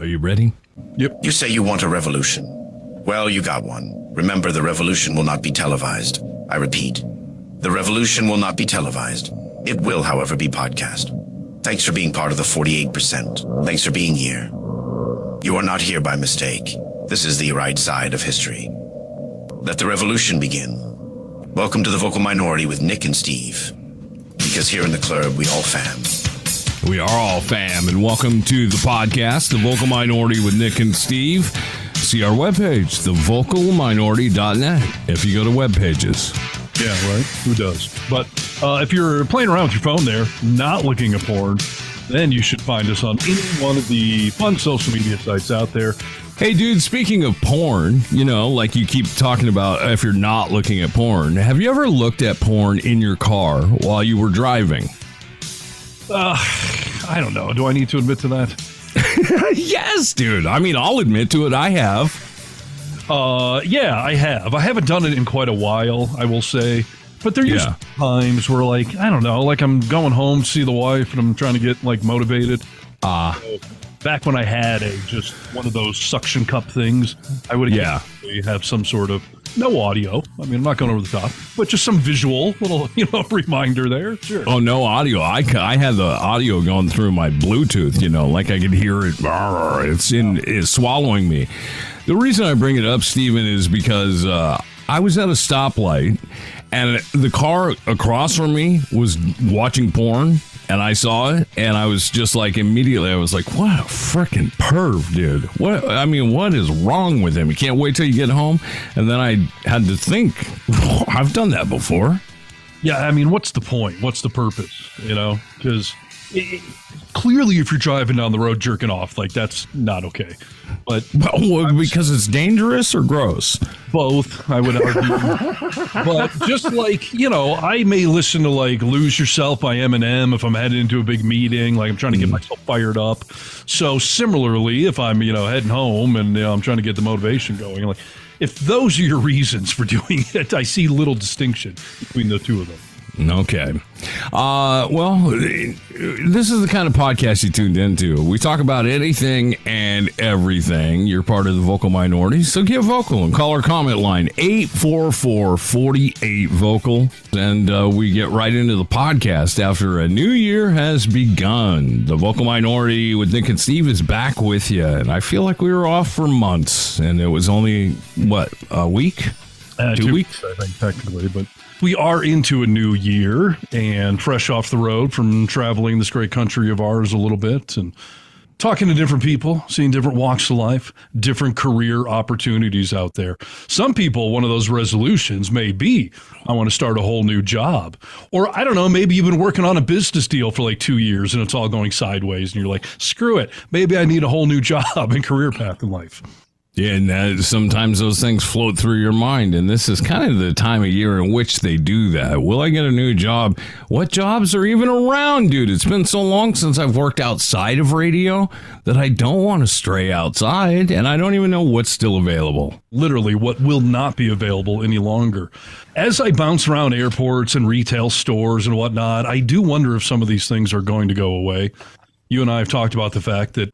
Are you ready? Yep. You say you want a revolution. Well, you got one. Remember, the revolution will not be televised. I repeat, the revolution will not be televised. It will, however, be podcast. Thanks for being part of the 48%. Thanks for being here. You are not here by mistake. This is the right side of history. Let the revolution begin. Welcome to the vocal minority with Nick and Steve. Because here in the club, we all fam. We are all fam, and welcome to the podcast, The Vocal Minority with Nick and Steve. See our webpage, thevocalminority.net, if you go to web pages. Yeah, right? Who does? But if you're playing around with your phone there, not looking at porn, then you should find us on any one of the fun social media sites out there. Hey, dude, speaking of porn, you know, like you keep talking about if you're not looking at porn, have you ever looked at porn in your car while you were driving? I don't know. Do I need to admit to that? Yes, dude. I mean, I'll admit to it. I have. Yeah, I have. I haven't done it in quite a while, I will say. But there used to be times where, like, I don't know, like I'm going home to see the wife and I'm trying to get, like, motivated. So back when I had just one of those suction cup things, I would have some sort of, no audio. I mean, I'm not going over the top, but just some visual little, reminder there. Sure. Oh, no audio. I had the audio going through my Bluetooth, like I could hear it. It's swallowing me. The reason I bring it up, Steven, is because I was at a stoplight and the car across from me was watching porn. And I saw it, and I was just like, immediately, I was like, what a freaking perv, dude. What is wrong with him? You can't wait till you get home? And then I had to think, I've done that before. Yeah, I mean, what's the point? What's the purpose? Because clearly if you're driving down the road jerking off, like, that's not okay. But because it's dangerous or gross? Both, I would argue. But just like, I may listen to, like, Lose Yourself by Eminem if I'm heading into a big meeting, like I'm trying to get myself fired up. So similarly, if I'm, heading home and I'm trying to get the motivation going, like, if those are your reasons for doing it, I see little distinction between the two of them. Okay. Well, this is the kind of podcast you tuned into. We talk about anything and everything. You're part of the vocal minority, so get vocal and call our comment line 844-48-VOCAL. And we get right into the podcast after a new year has begun. The vocal minority with Nick and Steve is back with you. And I feel like we were off for months, and it was only, a week? 2 weeks? I think, technically, but we are into a new year and fresh off the road from traveling this great country of ours a little bit and talking to different people, seeing different walks of life, different career opportunities out there. Some people, one of those resolutions may be, I want to start a whole new job. Or, I don't know, maybe you've been working on a business deal for like 2 years and it's all going sideways and you're like, screw it. Maybe I need a whole new job and career path in life. Yeah, and sometimes those things float through your mind, and this is kind of the time of year in which they do that. Will I get a new job? What jobs are even around, dude? It's been so long since I've worked outside of radio that I don't want to stray outside, and I don't even know what's still available. Literally, what will not be available any longer. As I bounce around airports and retail stores and whatnot, I do wonder if some of these things are going to go away. You and I have talked about the fact that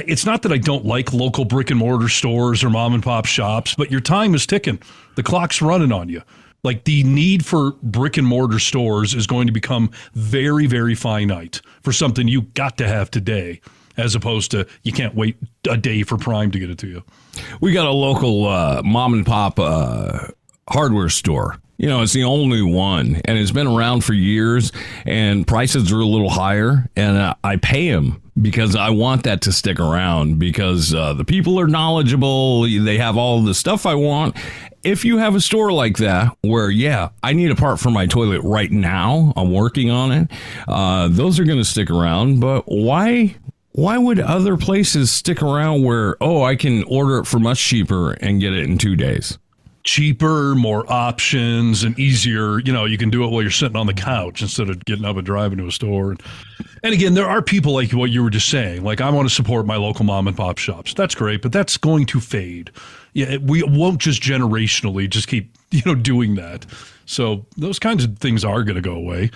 it's not that I don't like local brick and mortar stores or mom and pop shops, but your time is ticking. The clock's running on you. Like, the need for brick and mortar stores is going to become very, very finite for something you got to have today, as opposed to you can't wait a day for Prime to get it to you. We got a local mom and pop hardware store. It's the only one, and it's been around for years, and prices are a little higher, and I pay them because I want that to stick around because the people are knowledgeable. They have all the stuff I want. If you have a store like that where, I need a part for my toilet right now, I'm working on it, those are going to stick around. But why would other places stick around where, I can order it for much cheaper and get it in 2 days? Cheaper, more options, and easier. You can do it while you're sitting on the couch instead of getting up and driving to a store. And again, there are people like what you were just saying, like, I want to support my local mom and pop shops. That's great, but that's going to fade. Yeah, we won't just generationally just keep, doing that. So those kinds of things are going to go away.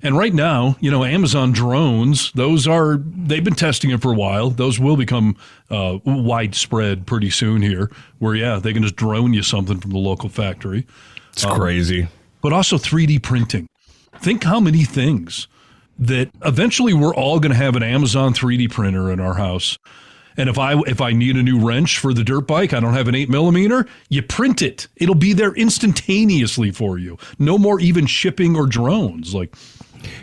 And right now, Amazon drones, they've been testing it for a while. Those will become widespread pretty soon here, where, they can just drone you something from the local factory. It's crazy. But also 3D printing. Think how many things that eventually we're all going to have an Amazon 3D printer in our house. And if I need a new wrench for the dirt bike, I don't have an 8mm, you print it. It'll be there instantaneously for you. No more even shipping or drones.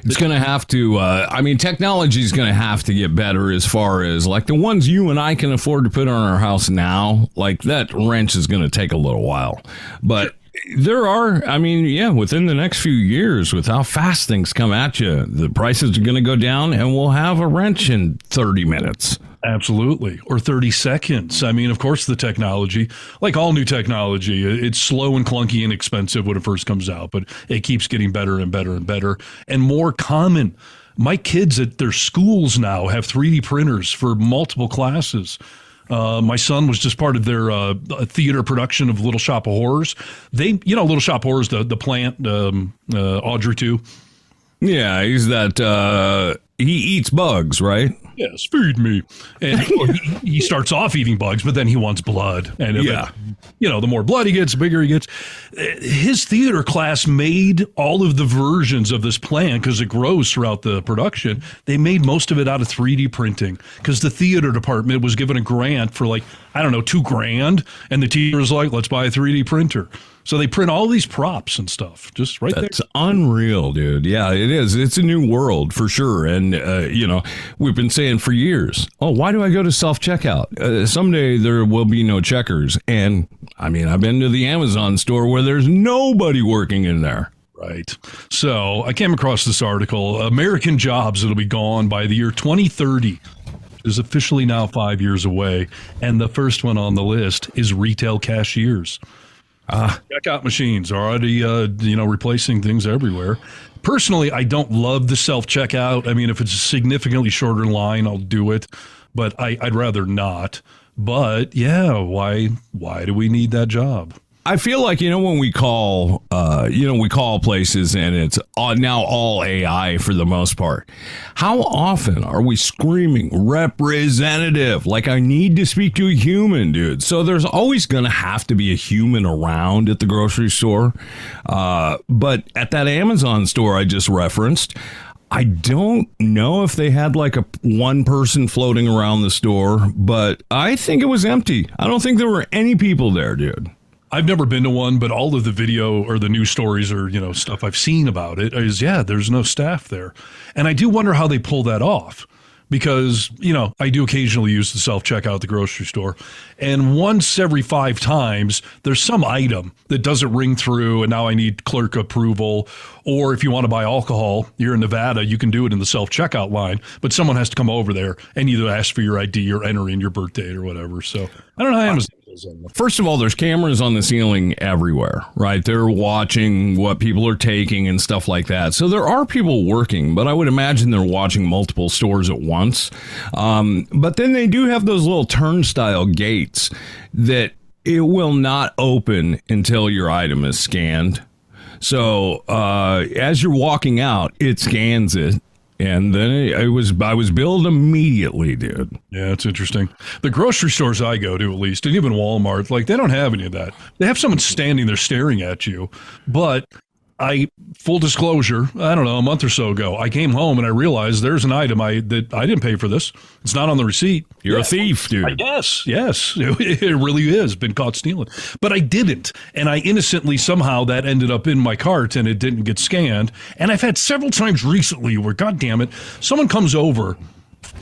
It's going to have to, technology is going to have to get better as far as like the ones you and I can afford to put on our house now. Like that wrench is going to take a little while. But there are, within the next few years, with how fast things come at you, the prices are going to go down and we'll have a wrench in 30 minutes. Absolutely. Or 30 seconds. Of course, the technology, like all new technology, it's slow and clunky and expensive when it first comes out, but it keeps getting better and better and better and more common. My kids at their schools now have 3D printers for multiple classes. My son was just part of their theater production of Little Shop of Horrors. Little Shop of Horrors, the plant, Audrey too. Yeah, he's that, he eats bugs, right? Yes, feed me. And he starts off eating bugs, but then he wants blood. And the more blood he gets, the bigger he gets. His theater class made all of the versions of this plant because it grows throughout the production. They made most of it out of 3D printing because the theater department was given a grant for $2,000. And the teacher was like, let's buy a 3D printer. So they print all these props and stuff just right there. That's unreal, dude. Yeah, it is. It's a new world for sure. And, we've been saying for years, why do I go to self-checkout? Someday there will be no checkers. And, I've been to the Amazon store where there's nobody working in there. Right. So I came across this article, American jobs that'll be gone by the year 2030. Is officially now 5 years away. And the first one on the list is retail cashiers. Checkout machines are already, replacing things everywhere. Personally, I don't love the self-checkout. If it's a significantly shorter line, I'll do it, but I'd rather not. But yeah, why do we need that job? I feel like, when we call places and it's now all AI for the most part. How often are we screaming representative? Like I need to speak to a human, dude. So there's always going to have to be a human around at the grocery store. But at that Amazon store I just referenced, I don't know if they had like one person floating around the store, but I think it was empty. I don't think there were any people there, dude. I've never been to one, but all of the video or the news stories or, stuff I've seen about it is, there's no staff there. And I do wonder how they pull that off because, I do occasionally use the self-checkout at the grocery store. And once every 5 times, there's some item that doesn't ring through and now I need clerk approval. Or if you want to buy alcohol, you're in Nevada, you can do it in the self-checkout line, but someone has to come over there and either ask for your ID or enter in your birth date or whatever. So I don't know how Amazon. First of all, there's cameras on the ceiling everywhere, right? They're watching what people are taking and stuff like that. So there are people working, but I would imagine they're watching multiple stores at once. But then they do have those little turnstile gates that it will not open until your item is scanned. So as you're walking out, it scans it. And then I was billed immediately, dude. Yeah, it's interesting. The grocery stores I go to, at least, and even Walmart, they don't have any of that. They have someone standing there staring at you. But full disclosure, I don't know, a month or so ago, I came home and I realized there's an item that I didn't pay for this. It's not on the receipt. You're a thief, dude. Yes, it really is. Been caught stealing. But I didn't. And I innocently, somehow, that ended up in my cart and it didn't get scanned. And I've had several times recently where, God damn it, someone comes over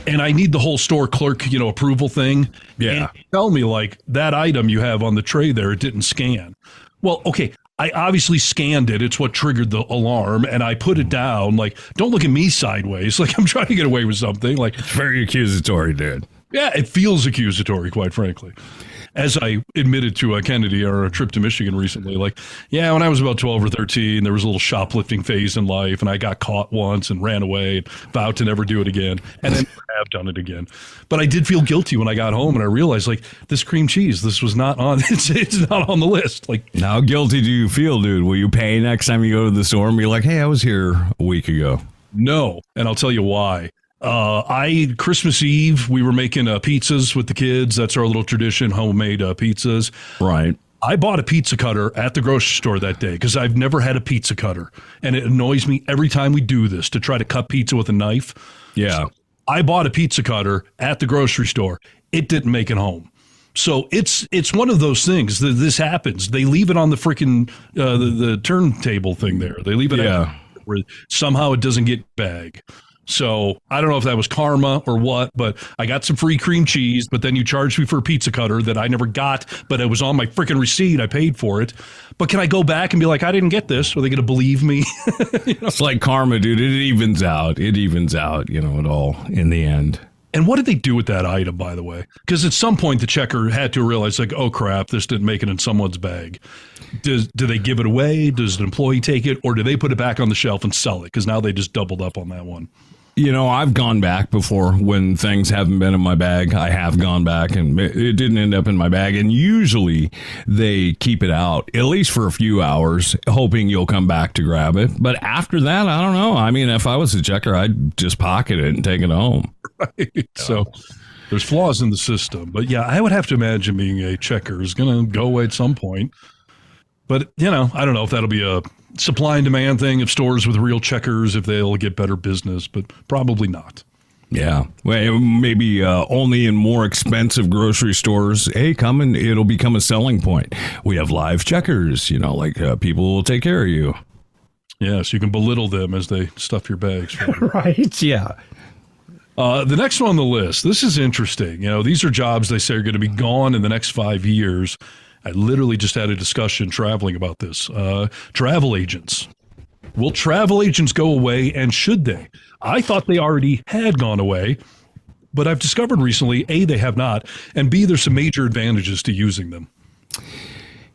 and I need the whole store clerk, approval thing. Yeah. And tell me, that item you have on the tray there, it didn't scan. Well, okay. I obviously scanned it. It's what triggered the alarm, and I put it down. Don't look at me sideways. I'm trying to get away with something. It's very accusatory, dude. Yeah, it feels accusatory, quite frankly. as I admitted to Kennedy on a trip to Michigan recently, like, yeah, when I was about 12 or 13, there was a little shoplifting phase in life, and I got caught once and ran away and vowed to never do it again, and then have done it again. But I did feel guilty when I got home, and I realized, like, this cream cheese, this was not on, it's not on the list. Like, how guilty do you feel, dude? Will you pay next time you go to the store and be like, hey, I was here a week ago? No, and I'll tell you why. Christmas Eve, we were making pizzas with the kids. That's our little tradition, homemade pizzas. Right. I bought a pizza cutter at the grocery store that day because I've never had a pizza cutter. And it annoys me every time we do this to try to cut pizza with a knife. Yeah. So I bought a pizza cutter at the grocery store. It didn't make it home. So it's one of those things that this happens. They leave it on the freaking the turntable thing there. They leave it out where somehow it doesn't get bag. So I don't know if that was karma or what, but I got some free cream cheese, but then you charged me for a pizza cutter that I never got, but it was on my freaking receipt. I paid for it. But can I go back and be like, I didn't get this? Are they going to believe me? It's like karma, dude. It evens out. It all in the end. And what did they do with that item, by the way? Because at some point the checker had to realize, like, oh, crap, this didn't make it in someone's bag. Do they give it away? Does an employee take it? Or do they put it back on the shelf and sell it? Because now they just doubled up on that one. I've gone back before when things haven't been in my bag. I have gone back and it didn't end up in my bag. And usually they keep it out, at least for a few hours, hoping you'll come back to grab it. But after that, I don't know. I mean, if I was a checker, I'd just pocket it and take it home. Right. So there's flaws in the system. But yeah, I would have to imagine being a checker is going to go away at some point. But, I don't know if that'll be a supply and demand thing, if stores with real checkers, if they'll get better business, but probably not. Yeah. Well, maybe only in more expensive grocery stores. Hey, come and it'll become a selling point. We have live checkers, people will take care of you. Yes, you can belittle them as they stuff your bags. Right. Yeah. The next one on the list, this is interesting. These are jobs they say are going to be gone in the next 5 years. I literally just had a discussion traveling about this. Travel agents. Will travel agents go away, and should they? I thought they already had gone away, but I've discovered recently, A, they have not, and B, there's some major advantages to using them.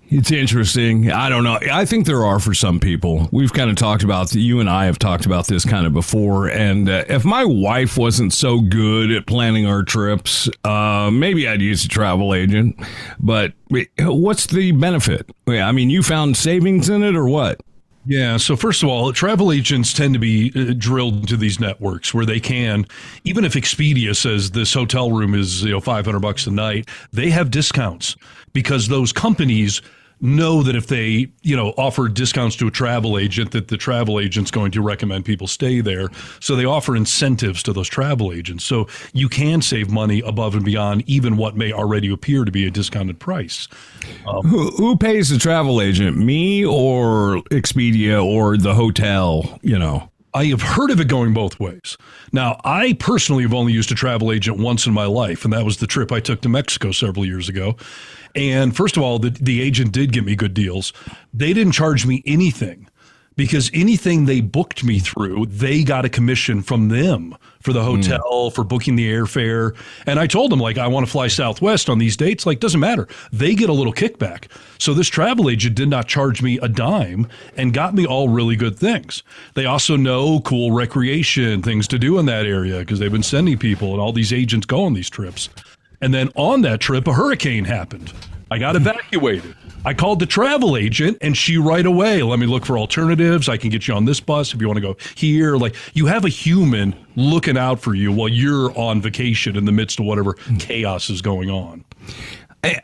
It's interesting. I don't know. I think there are for some people. We've kind of talked about, you and I have talked about this kind of before. And if my wife wasn't so good at planning our trips, maybe I'd use a travel agent. But what's the benefit? I mean, you found savings in it or what? Yeah. So first of all, travel agents tend to be drilled into these networks where they can, even if Expedia says this hotel room is $500 a night, they have discounts because those companies know that if they offer discounts to a travel agent, that the travel agent's going to recommend people stay there. So they offer incentives to those travel agents. So you can save money above and beyond even what may already appear to be a discounted price. Who pays the travel agent? Me or Expedia or the hotel, I have heard of it going both ways. Now, I personally have only used a travel agent once in my life, and that was the trip I took to Mexico several years ago. And first of all, the agent did give me good deals. They didn't charge me anything because anything they booked me through, they got a commission from them for the hotel, for booking the airfare. And I told them, like, I want to fly Southwest on these dates. Like, doesn't matter. They get a little kickback. So this travel agent did not charge me a dime and got me all really good things. They also know cool recreation, things to do in that area because they've been sending people and all these agents go on these trips. And then on that trip, a hurricane happened. I got evacuated. I called the travel agent and she right away, let me look for alternatives. I can get you on this bus if you want to go here. Like, you have a human looking out for you while you're on vacation in the midst of whatever chaos is going on.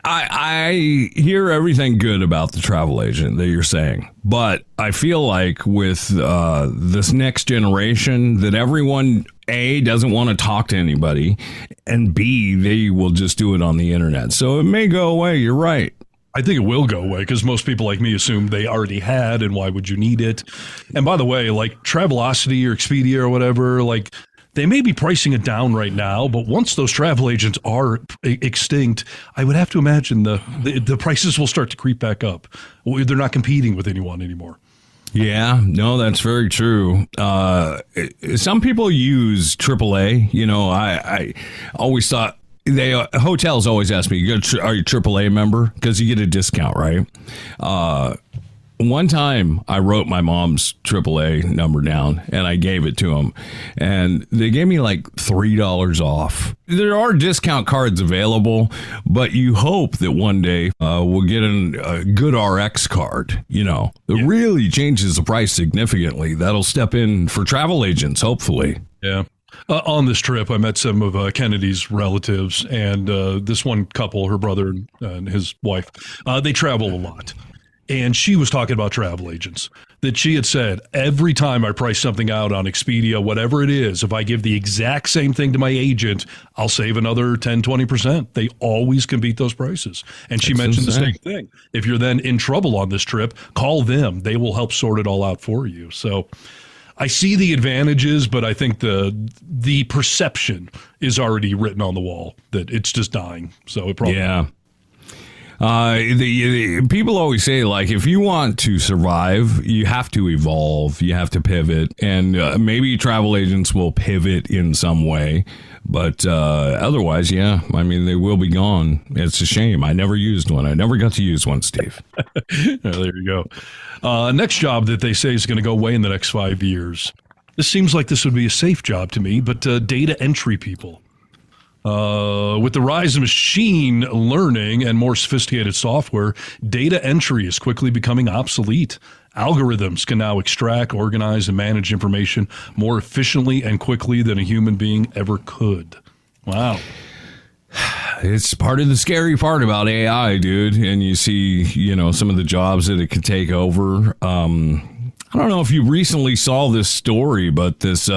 I hear everything good about the travel agent that you're saying, but I feel like with this next generation that everyone, A, doesn't want to talk to anybody, and B, they will just do it on the internet. So it may go away. You're right. I think it will go away because most people like me assume they already had, and why would you need it? And by the way, like Travelocity or Expedia or whatever, like, they may be pricing it down right now, but once those travel agents are extinct, I would have to imagine the prices will start to creep back up. They're not competing with anyone anymore. Yeah, no, that's very true. Some people use AAA. I always thought hotels always ask me, are you AAA member? Because you get a discount, right? One time I wrote my mom's AAA number down and I gave it to them, and they gave me like $3 off. There are discount cards available, but you hope that one day we'll get a good RX card, that really changes the price significantly. That'll step in for travel agents, hopefully. Yeah. On this trip, I met some of Kennedy's relatives, and this one couple, her brother and his wife, they travel a lot. And she was talking about travel agents, that she had said, every time I price something out on Expedia, whatever it is, if I give the exact same thing to my agent, I'll save another 10, 20%. They always can beat those prices. And she mentioned the same thing. If you're then in trouble on this trip, call them. They will help sort it all out for you. So I see the advantages, but I think the perception is already written on the wall that it's just dying. So it probably... Yeah. The people always say, like, if you want to survive, you have to evolve, you have to pivot, and maybe travel agents will pivot in some way, but otherwise, yeah, I mean, they will be gone. It's a shame. I never used one. I never got to use one, Steve. There you go. Next job that they say is going to go away in the next 5 years. This seems like this would be a safe job to me, but data entry people. With the rise of machine learning and more sophisticated software, data entry is quickly becoming obsolete. Algorithms can now extract, organize, and manage information more efficiently and quickly than a human being ever could. Wow. It's part of the scary part about AI, dude. And you see, some of the jobs that it can take over. I don't know if you recently saw this story, but this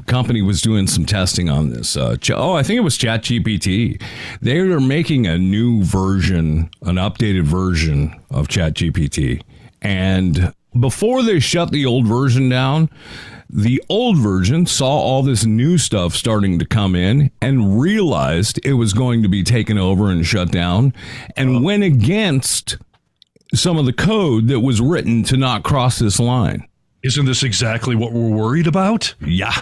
company was doing some testing on this. I think it was ChatGPT. They are making a new version, an updated version of ChatGPT. And before they shut the old version down, the old version saw all this new stuff starting to come in and realized it was going to be taken over and shut down, and went against some of the code that was written to not cross this line. Isn't this exactly what we're worried about? Yeah.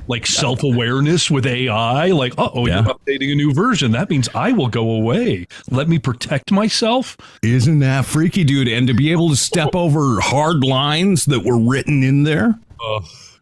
Like self-awareness with AI, like, you're updating a new version. That means I will go away. Let me protect myself. Isn't that freaky, dude? And to be able to step over hard lines that were written in there.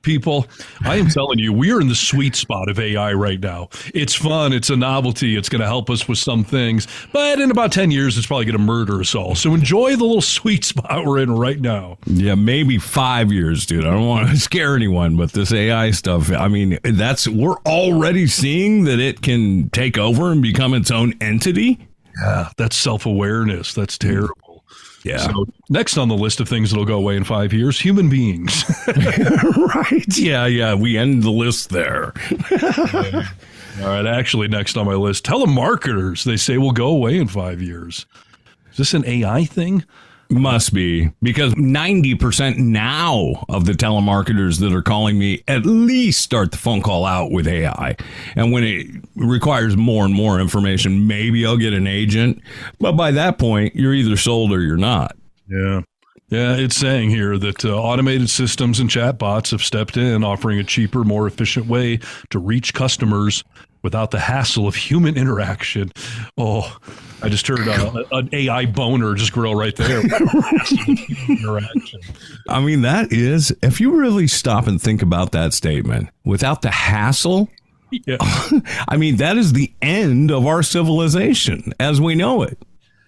People, I am telling you, we are in the sweet spot of AI right now. It's fun. It's a novelty. It's going to help us with some things. But in about 10 years, it's probably going to murder us all. So enjoy the little sweet spot we're in right now. Yeah, maybe 5 years, dude. I don't want to scare anyone, but this AI stuff, I mean, we're already seeing that it can take over and become its own entity. Yeah, that's self-awareness. That's terrible. Yeah. So next on the list of things that'll go away in 5 years, human beings. Right. Yeah. We end the list there. All right. Actually, next on my list, telemarketers, they say will go away in 5 years. Is this an AI thing? Must be, because 90% now of the telemarketers that are calling me at least start the phone call out with AI. And when it requires more and more information, maybe I'll get an agent. But by that point, you're either sold or you're not. Yeah. Yeah, it's saying here that automated systems and chatbots have stepped in, offering a cheaper, more efficient way to reach customers without the hassle of human interaction. Oh, I just heard an AI boner just grow right there. Interaction. I mean, that is, if you really stop and think about that statement, without the hassle, yeah. I mean, that is the end of our civilization as we know it.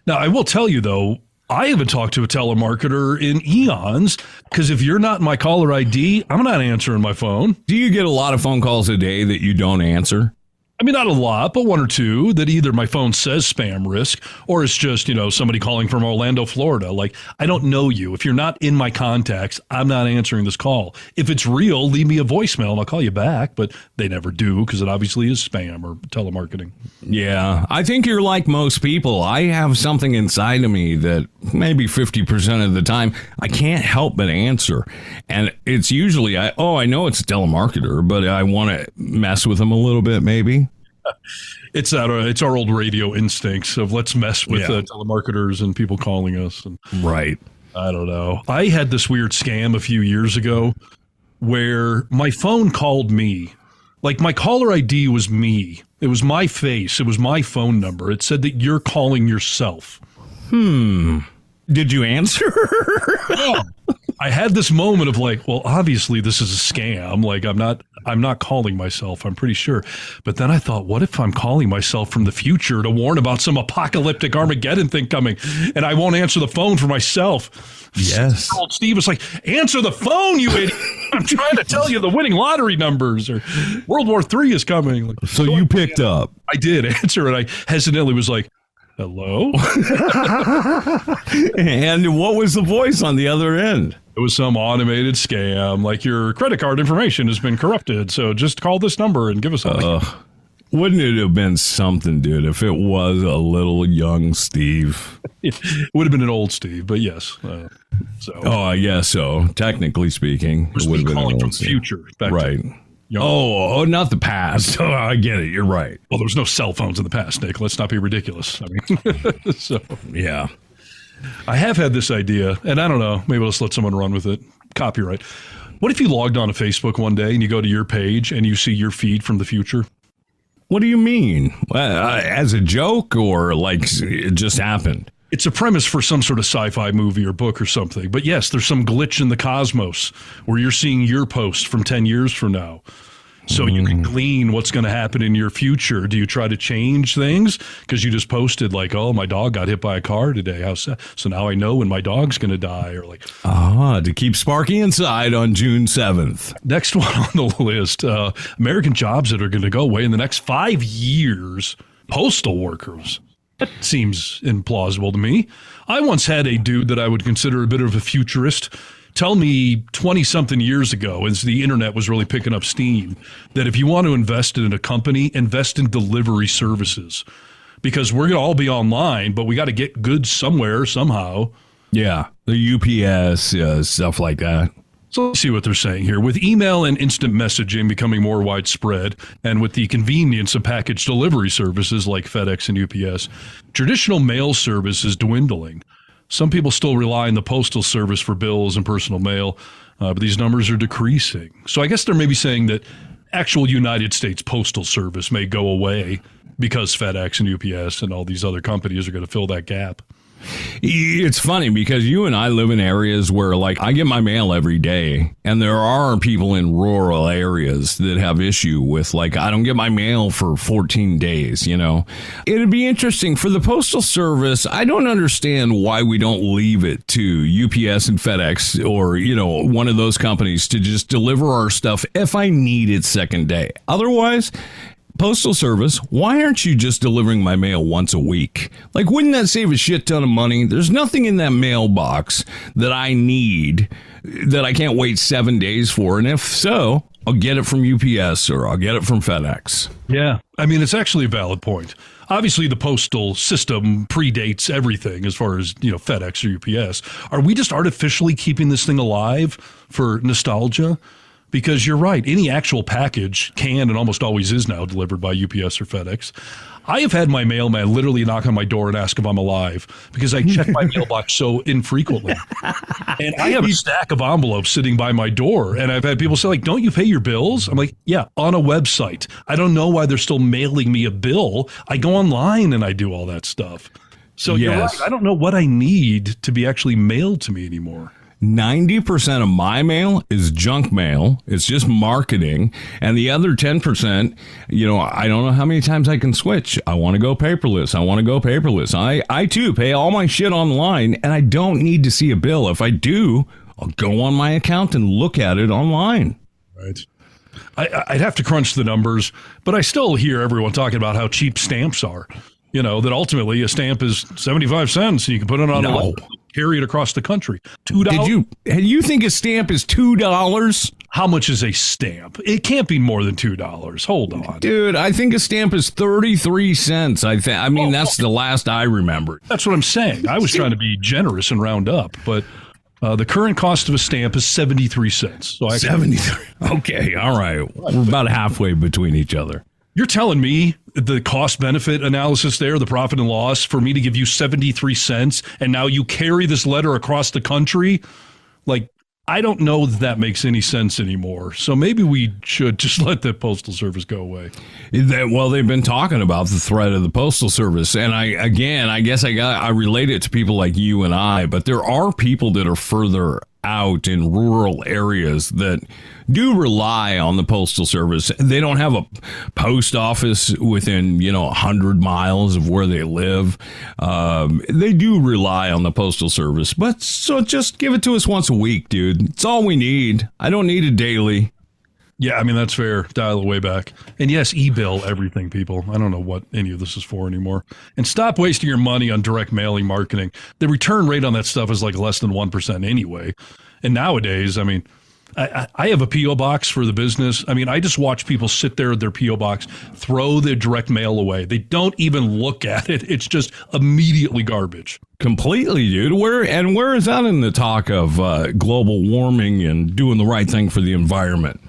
Now, I will tell you, though, I haven't talked to a telemarketer in eons, because if you're not in my caller ID, I'm not answering my phone. Do you get a lot of phone calls a day that you don't answer? I mean, not a lot, but one or two that either my phone says spam risk, or it's just, somebody calling from Orlando, Florida. Like, I don't know you. If you're not in my contacts, I'm not answering this call. If it's real, leave me a voicemail and I'll call you back. But they never do, because it obviously is spam or telemarketing. Yeah, I think you're like most people. I have something inside of me that maybe 50% of the time I can't help but answer. And it's usually, I know it's a telemarketer, but I want to mess with them a little bit maybe. It's our old radio instincts of let's mess with telemarketers and people calling us. And right. I don't know. I had this weird scam a few years ago where my phone called me. Like, my caller ID was me. It was my face. It was my phone number. It said that you're calling yourself. Did you answer? Yeah. I had this moment of like, well, obviously this is a scam. Like I'm not calling myself, I'm pretty sure. But then I thought, what if I'm calling myself from the future to warn about some apocalyptic Armageddon thing coming and I won't answer the phone for myself? Yes. Old Steve was like, answer the phone, you idiot. I'm trying to tell you the winning lottery numbers or World War III is coming. Like, So you picked up. I did answer it. I hesitantly was like, hello? And what was the voice on the other end? It was some automated scam, like your credit card information has been corrupted, so just call this number and give us a... Wouldn't it have been something, dude, if it was a little young Steve? It would have been an old Steve, but yes. I guess so. Technically speaking, it would have been calling from the future. Right. Oh, not the past. Oh, I get it. You're right. Well, there was no cell phones in the past, Nick. Let's not be ridiculous. I mean, so yeah. I have had this idea, and I don't know, maybe let's let someone run with it. Copyright. What if you logged on to Facebook one day and you go to your page and you see your feed from the future? What do you mean? As a joke or like it just happened? It's a premise for some sort of sci-fi movie or book or something. But yes, there's some glitch in the cosmos where you're seeing your post from 10 years from now. So you can glean what's going to happen in your future. Do you try to change things? Because you just posted like, oh, my dog got hit by a car today. How sad. So now I know when my dog's going to die. Or like, to keep Sparky inside on June 7th. Next one on the list, American jobs that are going to go away in the next 5 years. Postal workers. That seems implausible to me. I once had a dude that I would consider a bit of a futurist tell me 20-something years ago, as the internet was really picking up steam, that if you want to invest in a company, invest in delivery services. Because we're going to all be online, but we got to get goods somewhere, somehow. Yeah, the UPS, stuff like that. So let's see what they're saying here. With email and instant messaging becoming more widespread, and with the convenience of package delivery services like FedEx and UPS, traditional mail service is dwindling. Some people still rely on the postal service for bills and personal mail, but these numbers are decreasing. So I guess they're maybe saying that actual United States Postal Service may go away because FedEx and UPS and all these other companies are going to fill that gap. It's funny because you and I live in areas where, like, I get my mail every day, and there are people in rural areas that have issue with, like, I don't get my mail for 14 days, you know. It'd be interesting for the Postal Service. I don't understand why we don't leave it to UPS and FedEx or, you know, one of those companies to just deliver our stuff if I need it second day. Otherwise, Postal Service, why aren't you just delivering my mail once a week? Like, wouldn't that save a shit ton of money? There's nothing in that mailbox that I need that I can't wait 7 days for. And if so, I'll get it from UPS or I'll get it from FedEx. Yeah. I mean, it's actually a valid point. Obviously, the postal system predates everything as far as, you know, FedEx or UPS. Are we just artificially keeping this thing alive for nostalgia? Because you're right, any actual package can and almost always is now delivered by UPS or FedEx. I have had my mailman literally knock on my door and ask if I'm alive because I check my mailbox so infrequently. And I have a stack of envelopes sitting by my door. And I've had people say, like, don't you pay your bills? I'm like, yeah, on a website. I don't know why they're still mailing me a bill. I go online and I do all that stuff. So You're right. I don't know what I need to be actually mailed to me anymore. 90% of my mail is junk mail. It's just marketing. And the other 10%, you know, I don't know how many times I can switch. I want to go paperless. I too pay all my shit online, and I don't need to see a bill. If I do, I'll go on my account and look at it online. Right. I'd have to crunch the numbers, but I still hear everyone talking about how cheap stamps are. You know, that ultimately a stamp is 75 cents and you can put it on a letter, carry it across the country. $2. You think a stamp is $2? How much is a stamp? It can't be more than $2. Hold on. Dude, I think a stamp is 33 cents. I mean, that's the last I remember. That's what I'm saying. I was trying to be generous and round up, but the current cost of a stamp is 73 cents. So 73. Okay, all right. We're about halfway between each other. You're telling me the cost-benefit analysis there, the profit and loss, for me to give you 73 cents, and now you carry this letter across the country? Like, I don't know that makes any sense anymore. So maybe we should just let the Postal Service go away. Well, they've been talking about the threat of the Postal Service. And I guess I relate it to people like you and I, but there are people that are further out in rural areas that do rely on the Postal Service. They don't have a post office within, 100 miles of where they live. They do rely on the Postal Service, but so just give it to us once a week, dude. It's all we need. I don't need it daily. Yeah, I mean, that's fair. Dial it way back. And yes, e-bill everything, people. I don't know what any of this is for anymore. And stop wasting your money on direct mailing marketing. The return rate on that stuff is like less than 1% anyway. And nowadays, I mean, I have a P.O. box for the business. I mean, I just watch people sit there at their P.O. box, throw their direct mail away. They don't even look at it. It's just immediately garbage. Completely, dude. Where is that in the talk of global warming and doing the right thing for the environment?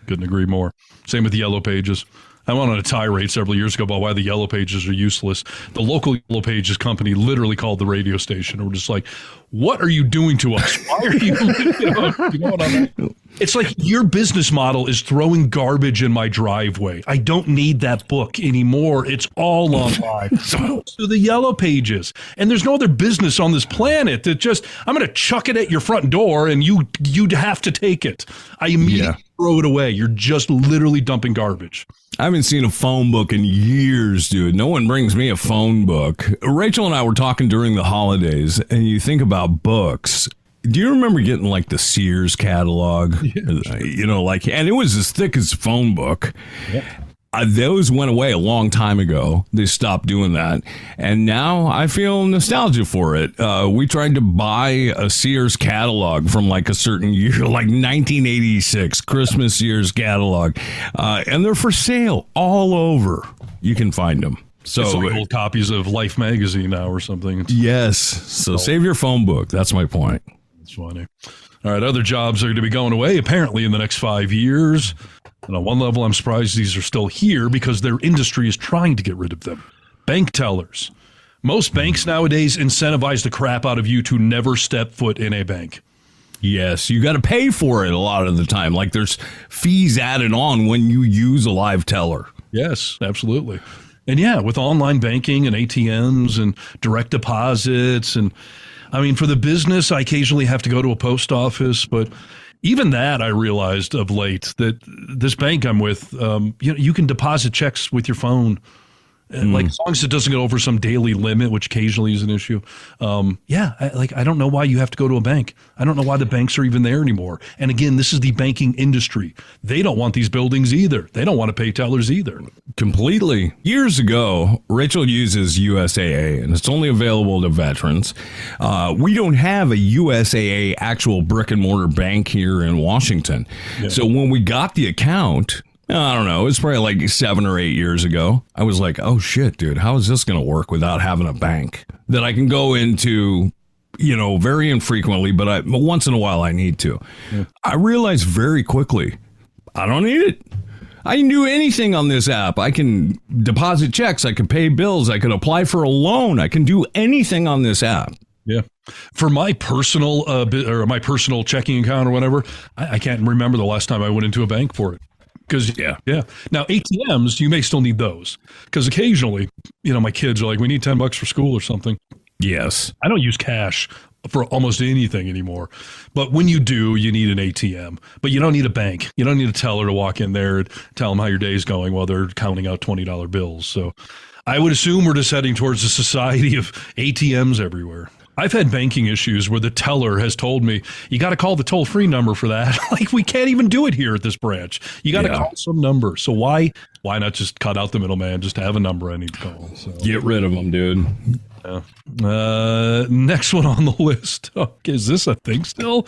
Couldn't agree more. Same with the Yellow Pages. I went on a tirade several years ago about why the Yellow Pages are useless. The local Yellow Pages company literally called the radio station and were just like, what are you doing to us? Why are you, you know what I mean? It's like your business model is throwing garbage in my driveway. I don't need that book anymore. It's all online. So the Yellow Pages. And there's no other business on this planet that just, I'm going to chuck it at your front door and you'd have to take it. I immediately throw it away. You're just literally dumping garbage. I haven't seen a phone book in years, dude. No one brings me a phone book. Rachel and I were talking during the holidays, and you think about books. Do you remember getting like the Sears catalog? Yeah. And it was as thick as a phone book. Yep. Those went away a long time ago. They stopped doing that. And now I feel nostalgia for it. We tried to buy a Sears catalog from like a certain year, like 1986, Christmas Sears catalog. And they're for sale all over. You can find them. So it's like old copies of Life magazine now or something. Yes. So save your phone book. That's my point. That's funny. All right. Other jobs are going to be going away apparently in the next 5 years. And on one level, I'm surprised these are still here because their industry is trying to get rid of them. Bank tellers. Most banks nowadays incentivize the crap out of you to never step foot in a bank. Yes, you got to pay for it a lot of the time. Like there's fees added on when you use a live teller. Yes, absolutely. And yeah, with online banking and ATMs and direct deposits. And I mean, for the business, I occasionally have to go to a post office, but even that, I realized of late that this bank I'm with, you can deposit checks with your phone. Like as long as it doesn't go over some daily limit, which occasionally is an issue. I don't know why you have to go to a bank. I don't know why the banks are even there anymore. And again, this is the banking industry. They don't want these buildings either. They don't want to pay tellers either. Completely. Years ago, Rachel uses USAA, and it's only available to veterans. We don't have a USAA actual brick and mortar bank here in Washington. Yeah. So when we got the account, I don't know, it's probably like 7 or 8 years ago. I was like, oh shit, dude, how is this going to work without having a bank that I can go into, very infrequently, but once in a while I need to. Yeah. I realized very quickly, I don't need it. I can do anything on this app. I can deposit checks. I can pay bills. I can apply for a loan. I can do anything on this app. Yeah. For my personal my personal checking account or whatever, I can't remember the last time I went into a bank for it. Because, yeah. Now, ATMs, you may still need those. Because occasionally, my kids are like, we need $10 for school or something. Yes. I don't use cash for almost anything anymore. But when you do, you need an ATM. But you don't need a bank. You don't need a teller to walk in there and tell them how your day's going while they're counting out $20 bills. So I would assume we're just heading towards a society of ATMs everywhere. I've had banking issues where the teller has told me, you got to call the toll-free number for that. Like, we can't even do it here at this branch. You got to call some number. So why not just cut out the middleman, just have a number I need to call? So, get rid of them, dude. Yeah. Next one on the list. Okay, is this a thing still?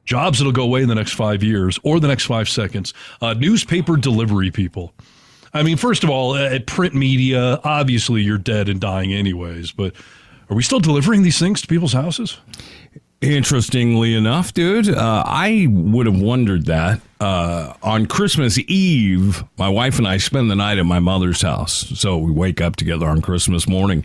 Jobs that'll go away in the next 5 years or the next 5 seconds. Newspaper delivery people. I mean, first of all, at print media, obviously you're dead and dying anyways, but are we still delivering these things to people's houses? Interestingly enough, dude, I would have wondered that. On Christmas Eve, my wife and I spend the night at my mother's house. So we wake up together on Christmas morning.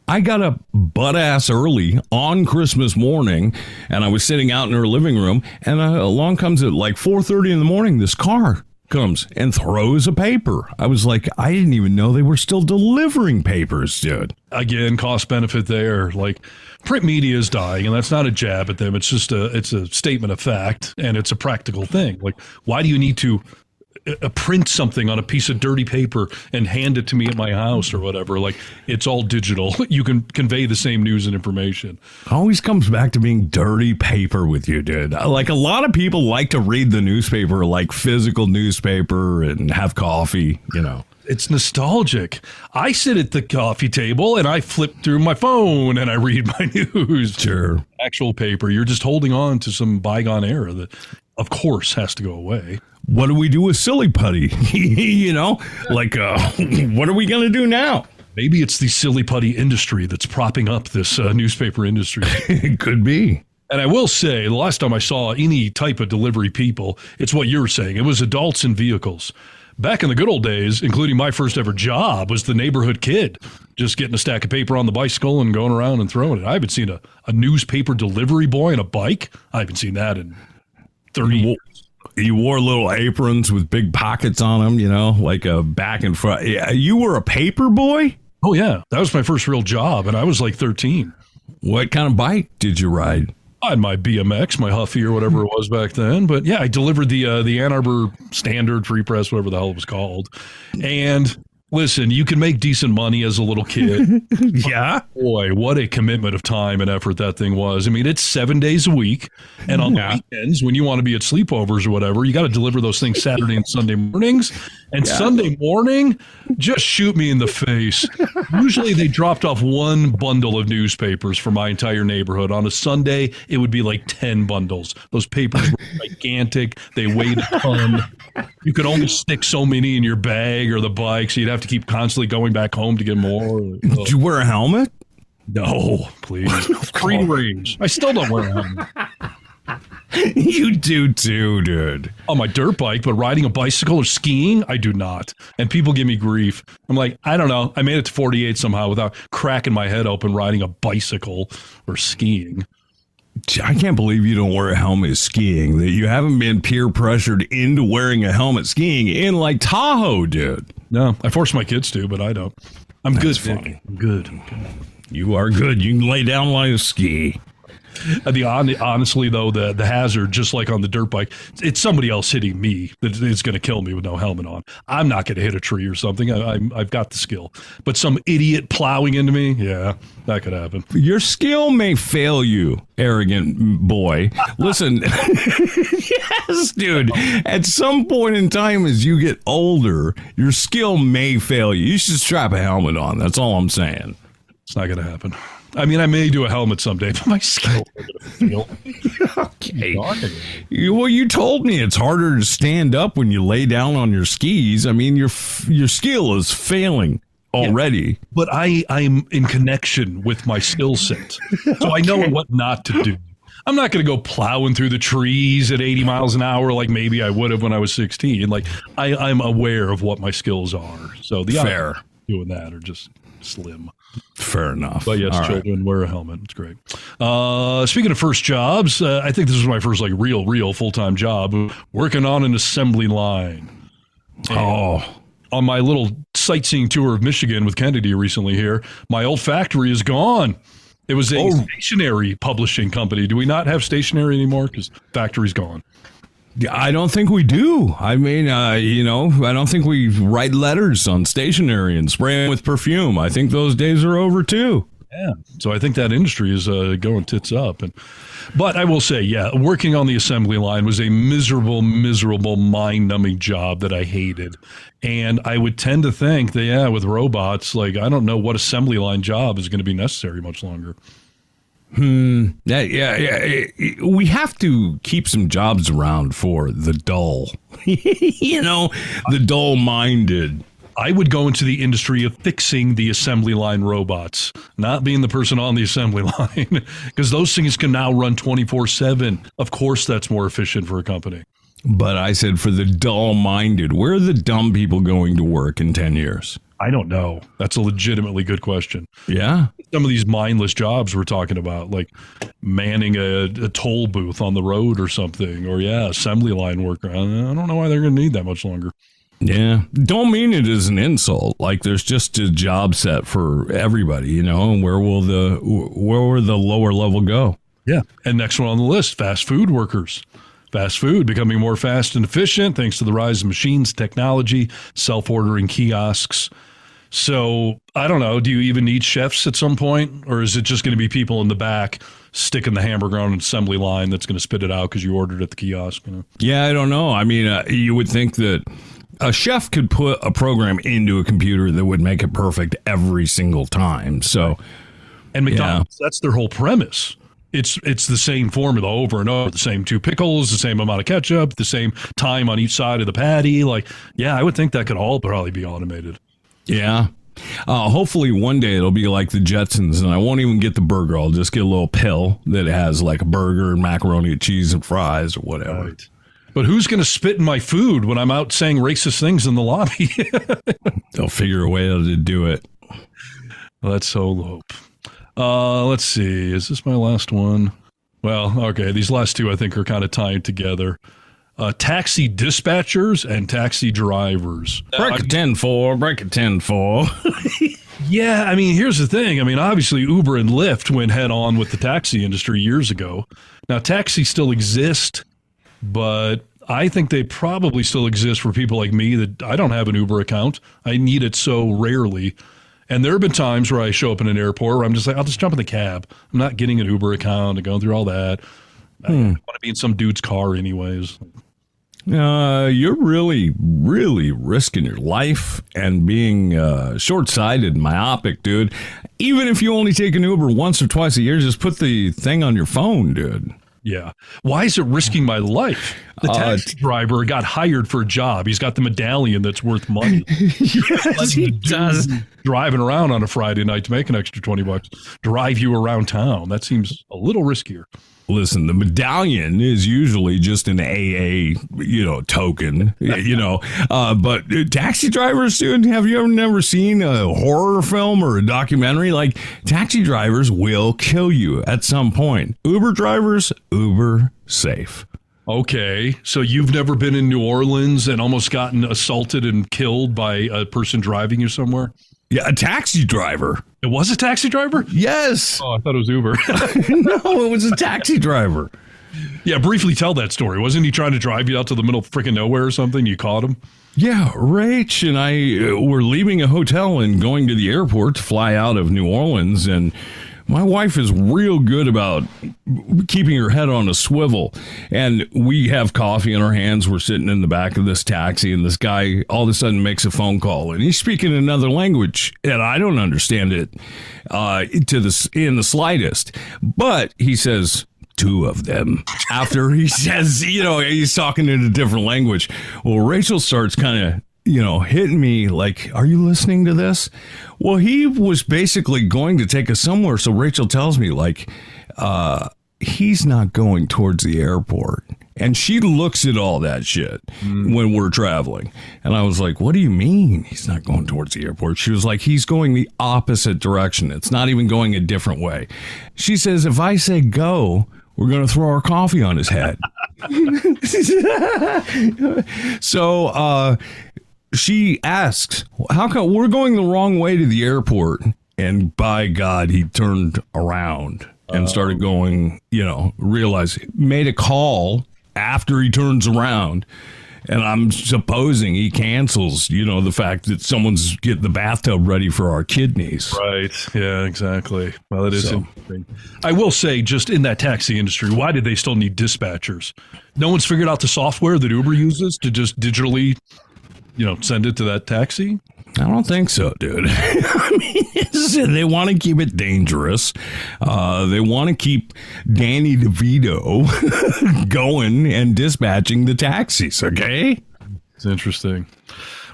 I got up butt-ass early on Christmas morning, and I was sitting out in her living room, and along comes at like 4:30 in the morning, this car comes and throws a paper. I was like, I didn't even know they were still delivering papers, dude. Again, cost benefit there. Like, print media is dying, and that's not a jab at them. It's just it's a statement of fact, and it's a practical thing. Like, why do you need to print something on a piece of dirty paper and hand it to me at my house or whatever? Like, it's all digital. You can convey the same news and information. Always comes back to being dirty paper with you, dude. Like, a lot of people like to read the newspaper, like physical newspaper, and have coffee, you know. It's nostalgic. I sit at the coffee table and I flip through my phone and I read my news. Sure. Actual paper. You're just holding on to some bygone era that, of course, has to go away. What do we do with silly putty? You know, like, what are we going to do now? Maybe it's the silly putty industry that's propping up this newspaper industry. It could be. And I will say, the last time I saw any type of delivery people, it's what you were saying. It was adults in vehicles. Back in the good old days, including my first ever job, was the neighborhood kid just getting a stack of paper on the bicycle and going around and throwing it. I haven't seen a newspaper delivery boy on a bike. I haven't seen that in 30 years. You wore little aprons with big pockets on them, you know, like a back and front. Yeah, you were a paper boy? Oh, yeah. That was my first real job, and I was like 13. What kind of bike did you ride? I had my BMX, my Huffy or whatever it was back then. But yeah, I delivered the Ann Arbor Standard Free Press, whatever the hell it was called. And listen, you can make decent money as a little kid. Yeah. Boy, what a commitment of time and effort that thing was. I mean, it's 7 days a week. And on the weekends, when you want to be at sleepovers or whatever, you got to deliver those things Saturday and Sunday mornings. And Sunday morning, just shoot me in the face. Usually they dropped off one bundle of newspapers for my entire neighborhood. On a Sunday, it would be like 10 bundles. Those papers were gigantic. They weighed a ton. You could only stick so many in your bag or the bike, so you'd have to keep constantly going back home to get more. Did you wear a helmet? No, please. Free range. I still don't wear a helmet. You do too, dude. On my dirt bike, but riding a bicycle or skiing, I do not. And people give me grief. I'm like, I don't know. I made it to 48 somehow without cracking my head open riding a bicycle or skiing. I can't believe you don't wear a helmet skiing, that you haven't been peer pressured into wearing a helmet skiing in like Tahoe, dude. No, I force my kids to, but I don't. I'm That's good. funny. I'm good. You are good. You can lay down like a ski. Honestly, though, the hazard, just like on the dirt bike, it's somebody else hitting me that is going to kill me with no helmet on. I'm not going to hit a tree or something. I've got the skill. But some idiot plowing into me, yeah, that could happen. Your skill may fail you, arrogant boy. Listen, yes, dude. At some point in time as you get older, your skill may fail you. You should strap a helmet on. That's all I'm saying. It's not going to happen. I mean, I may do a helmet someday, but my skill is going to fail. Okay. Well, you told me it's harder to stand up when you lay down on your skis. I mean, your skill is failing already. Yeah. But I'm in connection with my skill set, so I know what not to do. I'm not going to go plowing through the trees at 80 miles an hour like maybe I would have when I was 16. Like, I'm aware of what my skills are. So the odds of doing that are just slim. Fair enough. But yes, children, wear a helmet. It's great. Speaking of first jobs, I think this was my first like real full-time job, working on an assembly line. And on my little sightseeing tour of Michigan with Kennedy recently here, my old factory is gone. It was a stationery publishing company. Do we not have stationery anymore? Because factory's gone. I don't think we do. I mean, I don't think we write letters on stationery and spray them with perfume. I think those days are over too. Yeah. So I think that industry is going tits up. But I will say, working on the assembly line was a miserable, mind-numbing job that I hated. And I would tend to think that, with robots, like, I don't know what assembly line job is going to be necessary much longer. Yeah. We have to keep some jobs around for the dull. The dull-minded. I would go into the industry of fixing the assembly line robots, not being the person on the assembly line, because those things can now run 24/7. Of course, that's more efficient for a company. But I said for the dull-minded, where are the dumb people going to work in 10 years? I don't know. That's a legitimately good question. Yeah. Some of these mindless jobs we're talking about, like manning a toll booth on the road or something, or assembly line worker. I don't know why they're going to need that much longer. Yeah. Don't mean it as an insult. Like there's just a job set for everybody, and where will the lower level go? Yeah. And next one on the list, fast food workers. Fast food becoming more fast and efficient thanks to the rise of machines, technology, self-ordering kiosks. So I don't know. Do you even need chefs at some point? Or is it just going to be people in the back sticking the hamburger on an assembly line that's going to spit it out because you ordered at the kiosk? Yeah, I don't know. I mean, you would think that a chef could put a program into a computer that would make it perfect every single time. So, and McDonald's, that's their whole premise. It's the same formula over and over, the same 2 pickles, the same amount of ketchup, the same time on each side of the patty. I would think that could all probably be automated. Yeah. Hopefully one day it'll be like the Jetsons, and I won't even get the burger. I'll just get a little pill that has like a burger and macaroni and cheese and fries or whatever. Right. But who's going to spit in my food when I'm out saying racist things in the lobby? They'll figure a way to do it. Let's hope. Let's see. Is this my last one? Well, okay. These last two I think are kind of tied together. Taxi dispatchers and taxi drivers. Break a 10-4, break a 10-4. Yeah, I mean, here's the thing. I mean, obviously Uber and Lyft went head on with the taxi industry years ago. Now, taxis still exist, but I think they probably still exist for people like me that I don't have an Uber account. I need it so rarely. And there have been times where I show up in an airport where I'm just like, I'll just jump in the cab. I'm not getting an Uber account and going through all that. I want to be in some dude's car anyways. You're really, really risking your life and being short-sighted and myopic, dude. Even if you only take an Uber once or twice a year, just put the thing on your phone, dude. Yeah. Why is it risking my life? The taxi driver got hired for a job. He's got the medallion that's worth money. Yes, he does. Driving around on a Friday night to make an extra $20, drive you around town. That seems a little riskier. Listen, the medallion is usually just an AA, token, but taxi drivers, dude, have you ever never seen a horror film or a documentary? Like, taxi drivers will kill you at some point. Uber drivers, Uber safe. Okay, so you've never been in New Orleans and almost gotten assaulted and killed by a person driving you somewhere? Yeah, a taxi driver. It was a taxi driver? Yes. Oh, I thought it was Uber. No, it was a taxi driver. Yeah, briefly tell that story. Wasn't he trying to drive you out to the middle of freaking nowhere or something? You caught him? Yeah, Rach and I were leaving a hotel and going to the airport to fly out of New Orleans, and my wife is real good about keeping her head on a swivel. And we have coffee in our hands. We're sitting in the back of this taxi, and this guy all of a sudden makes a phone call, and he's speaking another language, and I don't understand it in the slightest. But he says, 2 of them. After he says, he's talking in a different language. Well, Rachel starts kind of hitting me like, are you listening to this? Well, he was basically going to take us somewhere. So Rachel tells me, like, he's not going towards the airport. And she looks at all that shit when we're traveling. And I was like, what do you mean he's not going towards the airport? She was like, he's going the opposite direction. It's not even going a different way. She says, if I say go, we're going to throw our coffee on his head. So, she asks, how come we're going the wrong way to the airport? And by God, he turned around and started going, made a call after he turns around. And I'm supposing he cancels, the fact that someone's getting the bathtub ready for our kidneys. Right. Yeah, exactly. Well, it is interesting. I will say, just in that taxi industry, why did they still need dispatchers? No one's figured out the software that Uber uses to just digitally send it to that taxi? I don't think so, dude. I mean, they want to keep it dangerous. They want to keep Danny DeVito going and dispatching the taxis, okay? It's interesting.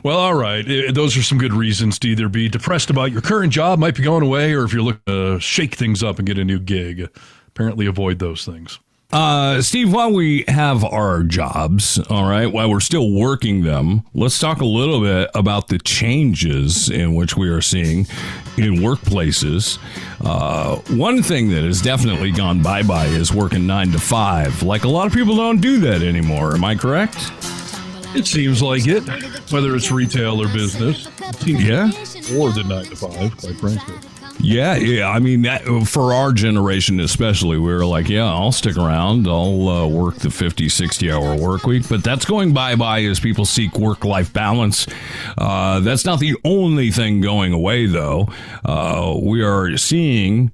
Well, all right. Those are some good reasons to either be depressed about your current job, might be going away, or if you're looking to shake things up and get a new gig. Apparently avoid those things. Steve, while we have our jobs, all right, while we're still working them, let's talk a little bit about the changes in which we are seeing in workplaces. One thing that has definitely gone bye-bye is working 9 to 5. Like, a lot of people don't do that anymore. Am I correct? It seems like it, whether it's retail or business. It seems more than 9 to 5, quite frankly. Yeah. I mean, for our generation especially, we were like, yeah, I'll stick around. I'll work the 50, 60-hour work week. But that's going bye-bye as people seek work-life balance. That's not the only thing going away, though. We are seeing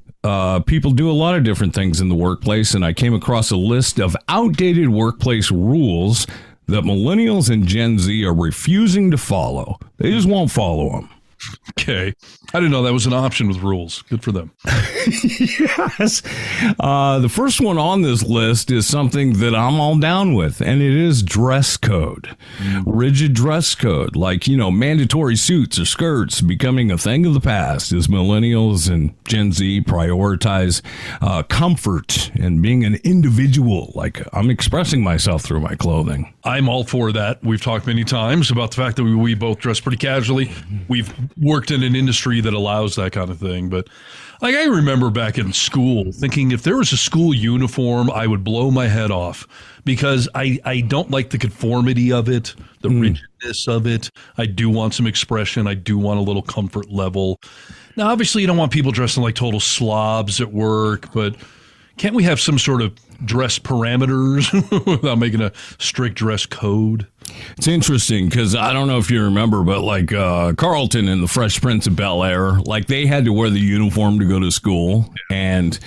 people do a lot of different things in the workplace, and I came across a list of outdated workplace rules that millennials and Gen Z are refusing to follow. They just won't follow them. Okay. I didn't know that was an option with rules. Good for them. Yes. The first one on this list is something that I'm all down with, and it is dress code. Rigid dress code, like, mandatory suits or skirts becoming a thing of the past as millennials and Gen Z prioritize comfort and being an individual. Like, I'm expressing myself through my clothing. I'm all for that. We've talked many times about the fact that we both dress pretty casually. We've worked in an industry that allows that kind of thing. But like, I remember back in school thinking if there was a school uniform, I would blow my head off because I don't like the conformity of it, the rigidness of it. I do want some expression. I do want a little comfort level. Now, obviously, you don't want people dressing like total slobs at work, but can't we have some sort of dress parameters without making a strict dress code? It's interesting because I don't know if you remember, but like Carlton and the Fresh Prince of Bel-Air, like they had to wear the uniform to go to school. And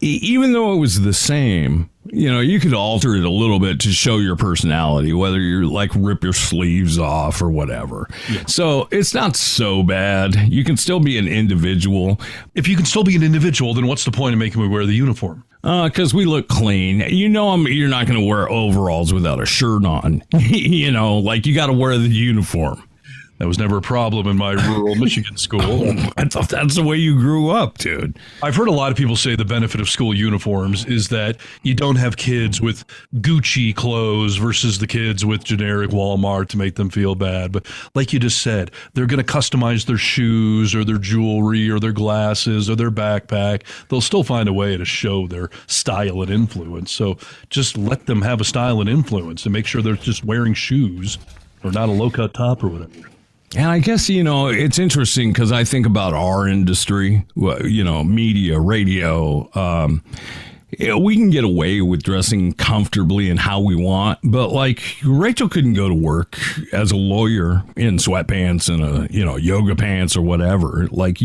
even though it was the same, you could alter it a little bit to show your personality, whether you're like rip your sleeves off or whatever. Yeah. So it's not so bad. You can still be an individual. If you can still be an individual, then what's the point of making me wear the uniform? Because we look clean. You're not going to wear overalls without a shirt on. Like you got to wear the uniform. That was never a problem in my rural Michigan school. I thought that's the way you grew up, dude. I've heard a lot of people say the benefit of school uniforms is that you don't have kids with Gucci clothes versus the kids with generic Walmart to make them feel bad. But like you just said, they're going to customize their shoes or their jewelry or their glasses or their backpack. They'll still find a way to show their style and influence. So just let them have a style and influence and make sure they're just wearing shoes or not a low-cut top or whatever. And I guess, it's interesting because I think about our industry, media, radio. We can get away with dressing comfortably and how we want. But like Rachel couldn't go to work as a lawyer in sweatpants and yoga pants or whatever. Like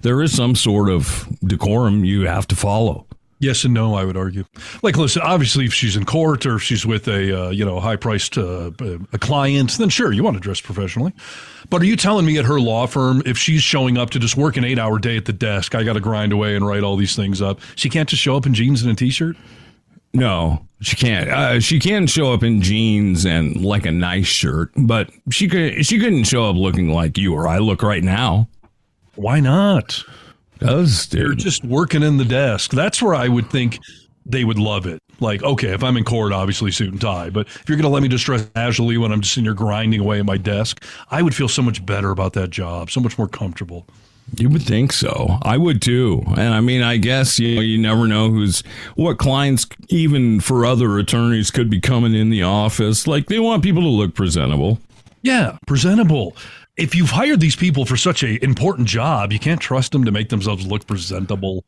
there is some sort of decorum you have to follow. Yes and no, I would argue. Like, listen, obviously, if she's in court or if she's with a high-priced a client, then sure, you want to dress professionally. But are you telling me at her law firm, if she's showing up to just work an 8-hour day at the desk, I got to grind away and write all these things up, she can't just show up in jeans and a T-shirt? No, she can't. She can show up in jeans and like a nice shirt, but she couldn't show up looking like you or I look right now. Why not? They're just working in the desk. That's where I would think they would love it. Like, okay, if I'm in court, obviously suit and tie. But if you're going to let me just dress casually when I'm just in here grinding away at my desk, I would feel so much better about that job, so much more comfortable. You would think so. I would too. And I mean, I guess, you never know what clients, even for other attorneys, could be coming in the office. Like, they want people to look presentable. Yeah, presentable. If you've hired these people for such an important job, you can't trust them to make themselves look presentable.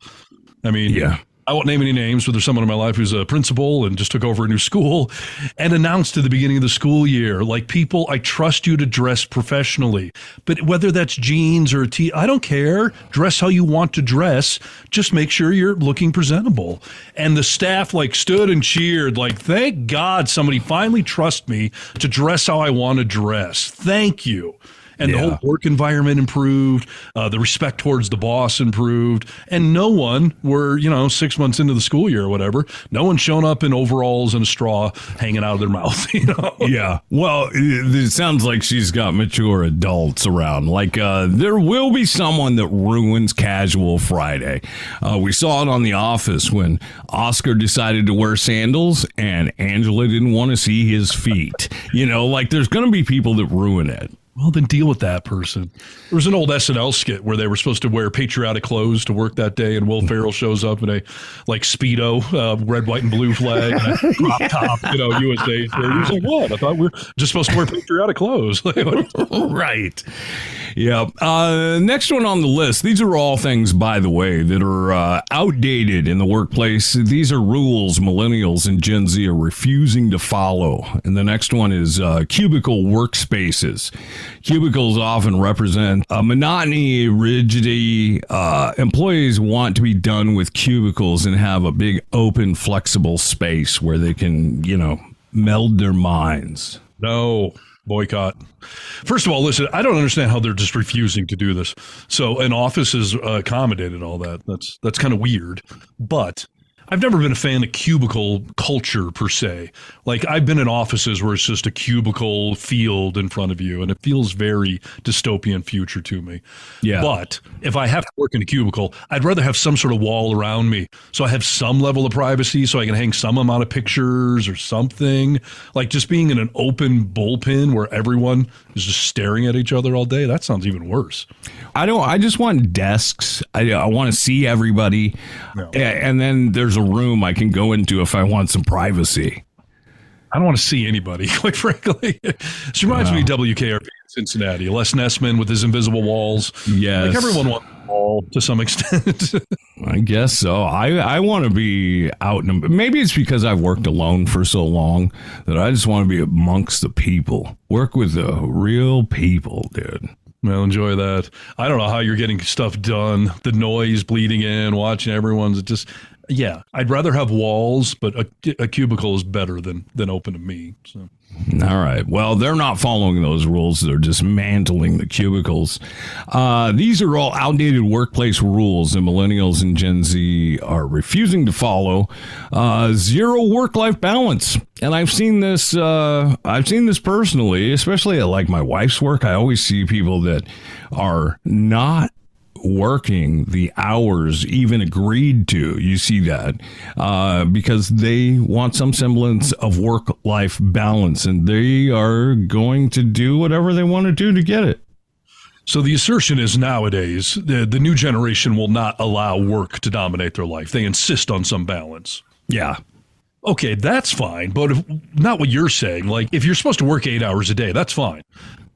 I mean, yeah. I won't name any names, but there's someone in my life who's a principal and just took over a new school and announced at the beginning of the school year, like, people, I trust you to dress professionally. But whether that's jeans or a tee, I don't care. Dress how you want to dress. Just make sure you're looking presentable. And the staff stood and cheered, like, thank God somebody finally trusts me to dress how I want to dress. Thank you. And the whole work environment improved, the respect towards the boss improved, and no one were, 6 months into the school year or whatever, no one's shown up in overalls and a straw hanging out of their mouth, Yeah. Well, it sounds like she's got mature adults around. Like, there will be someone that ruins casual Friday. We saw it on The Office when Oscar decided to wear sandals and Angela didn't want to see his feet. There's going to be people that ruin it. Well, then deal with that person. There was an old SNL skit where they were supposed to wear patriotic clothes to work that day, and Will Ferrell shows up in a Speedo, red, white, and blue flag, and a crop top, USA. He was like, "What? I thought we were just supposed to wear patriotic clothes." Right. Yeah. Next one on the list. These are all things, by the way, that are outdated in the workplace. These are rules millennials and Gen Z are refusing to follow. And the next one is cubicle workspaces. Cubicles often represent monotony, rigidity. Employees want to be done with cubicles and have a big, open, flexible space where they can, meld their minds. No. Boycott. First of all, listen, I don't understand how they're just refusing to do this. So an office has accommodated all that. That's kind of weird. But I've never been a fan of cubicle culture per se. Like, I've been in offices where it's just a cubicle field in front of you, and it feels very dystopian future to me. Yeah. But if I have to work in a cubicle, I'd rather have some sort of wall around me so I have some level of privacy so I can hang some amount of pictures or something. Like, just being in an open bullpen where everyone is just staring at each other all day, that sounds even worse. I just want desks. I want to see everybody. No. And then there's a room I can go into if I want some privacy. I don't want to see anybody, quite frankly. This reminds me of WKRP in Cincinnati. Les Nessman with his invisible walls. Yes. Like, everyone wants a wall to some extent. I guess so. I want to be out. Maybe it's because I've worked alone for so long that I just want to be amongst the people. Work with the real people, dude. Well, enjoy that. I don't know how you're getting stuff done. The noise bleeding in, watching everyone's just... Yeah, I'd rather have walls, but a cubicle is better than open to me. So. All right. Well, they're not following those rules. They're dismantling the cubicles. These are all outdated workplace rules, and millennials and Gen Z are refusing to follow. Zero work-life balance. And I've seen this. I've seen this personally, especially at like my wife's work. I always see people that are not working the hours even agreed to. You see that because they want some semblance of work-life balance, and they are going to do whatever they want to do to get it. So the assertion is nowadays the new generation will not allow work to dominate their life. They insist on some balance. Yeah. Okay, that's fine, but not what you're saying. Like, if you're supposed to work 8 hours a day, that's fine.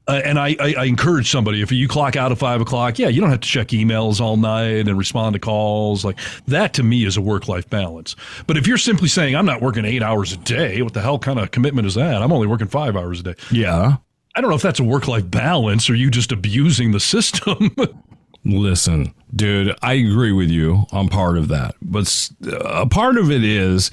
And I encourage somebody, if you clock out at 5 o'clock, you don't have to check emails all night and respond to calls. Like, that to me is a work-life balance. But if you're simply saying, I'm not working 8 hours a day, what the hell kind of commitment is that? I'm only working 5 hours a day. Yeah. I don't know if that's a work-life balance or you just abusing the system. Listen, dude, I agree with you on part of that. But a part of it is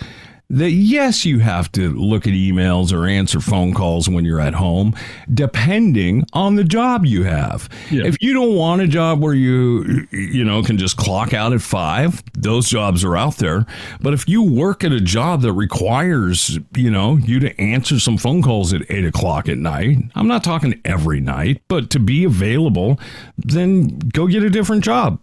that, yes, you have to look at emails or answer phone calls when you're at home, depending on the job you have. Yeah. If you don't want a job where you can just clock out at 5, those jobs are out there. But if you work at a job that requires, you to answer some phone calls at 8 o'clock at night, I'm not talking every night, but to be available, then go get a different job.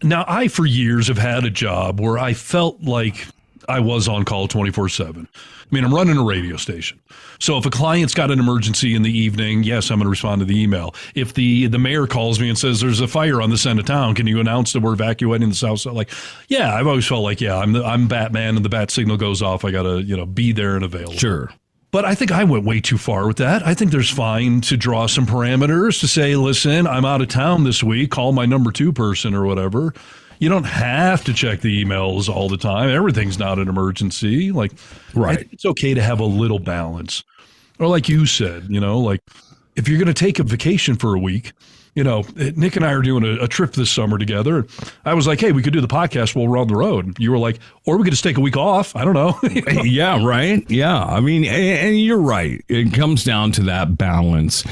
Now, I, for years, have had a job where I felt like I was on call 24/7. I mean, I'm running a radio station. So if a client's got an emergency in the evening, yes, I'm going to respond to the email. If the mayor calls me and says there's a fire on this end of town, can you announce that we're evacuating the south side? Like, yeah, I've always felt like, I'm Batman and the bat signal goes off. I got to, be there and available. Sure. But I think I went way too far with that. I think there's fine to draw some parameters to say, listen, I'm out of town this week. Call my number 2 person or whatever. You don't have to check the emails all the time. Everything's not an emergency. Like, right. I think it's okay to have a little balance. Or like you said, like if you're going to take a vacation for a week, Nick and I are doing a trip this summer together. I was like, hey, we could do the podcast while we're on the road. You were like, or we could just take a week off. I don't know. Yeah, right. Yeah. I mean, and you're right. It comes down to that balance.